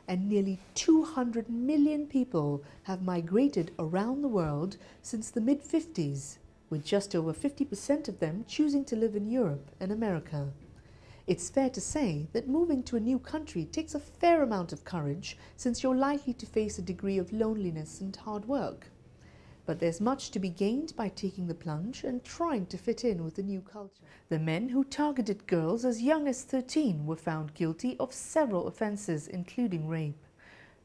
and nearly 200 million people have migrated around the world since the mid-50s, with just over 50% of them choosing to live in Europe and America. It's fair to say that moving to a new country takes a fair amount of courage, since you're likely to face a degree of loneliness and hard work. But there's much to be gained by taking the plunge and trying to fit in with the new culture. The men who targeted girls as young as 13 were found guilty of several offences, including rape.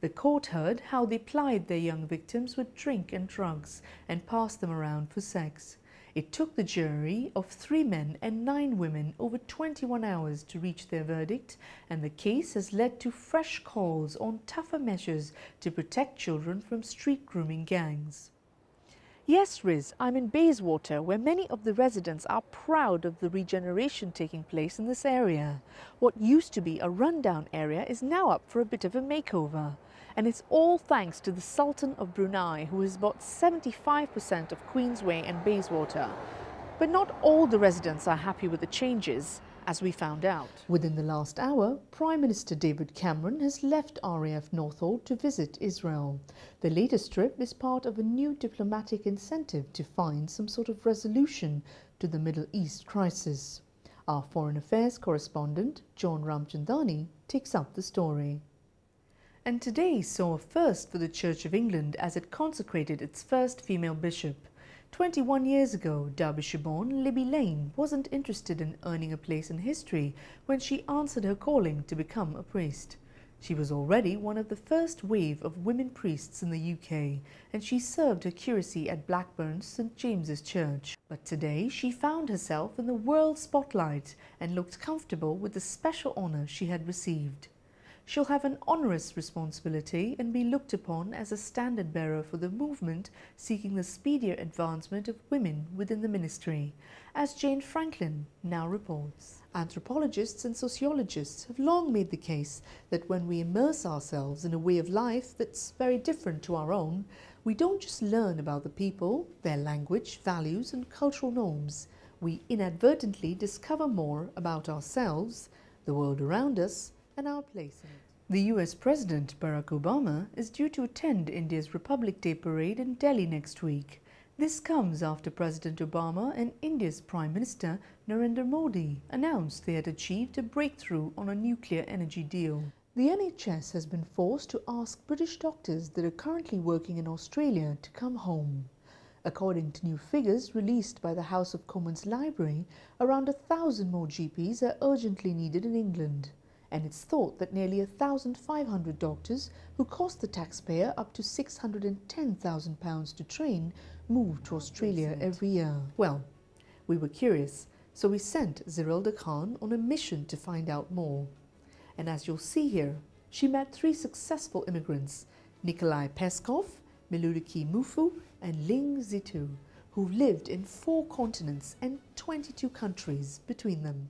The court heard how they plied their young victims with drink and drugs and passed them around for sex. It took the jury of 3 men and 9 women over 21 hours to reach their verdict, and the case has led to fresh calls on tougher measures to protect children from street grooming gangs. Yes, Riz, I'm in Bayswater, where many of the residents are proud of the regeneration taking place in this area. What used to be a rundown area is now up for a bit of a makeover. And it's all thanks to the Sultan of Brunei, who has bought 75% of Queensway and Bayswater. But not all the residents are happy with the changes, as we found out. Within the last hour, Prime Minister David Cameron has left RAF Northolt to visit Israel. The latest trip is part of a new diplomatic incentive to find some sort of resolution to the Middle East crisis. Our Foreign Affairs correspondent, John Ramchandani, takes up the story. And today saw a first for the Church of England as it consecrated its first female bishop. 21 years ago, Derbyshire-born Libby Lane wasn't interested in earning a place in history when she answered her calling to become a priest. She was already one of the first wave of women priests in the UK, and she served her curacy at Blackburn's St James's Church. But today she found herself in the world spotlight and looked comfortable with the special honour she had received. She'll have an onerous responsibility and be looked upon as a standard-bearer for the movement seeking the speedier advancement of women within the ministry, as Jane Franklin now reports. Anthropologists and sociologists have long made the case that when we immerse ourselves in a way of life that's very different to our own, we don't just learn about the people, their language, values and cultural norms. We inadvertently discover more about ourselves, the world around us, and our place in it. The US President Barack Obama is due to attend India's Republic Day parade in Delhi next week. This comes after President Obama and India's Prime Minister Narendra Modi announced they had achieved a breakthrough on a nuclear energy deal. The NHS has been forced to ask British doctors that are currently working in Australia to come home. According to new figures released by the House of Commons Library, around 1,000 more GPs are urgently needed in England. And it's thought that nearly 1,500 doctors, who cost the taxpayer up to £610,000 to train, move to Australia every year. Well, we were curious, so we sent Zerilda Khan on a mission to find out more. And as you'll see here, she met 3 successful immigrants, Nikolai Peskov, Miludiki Mufu and Ling Zitu, who've lived in 4 continents and 22 countries between them.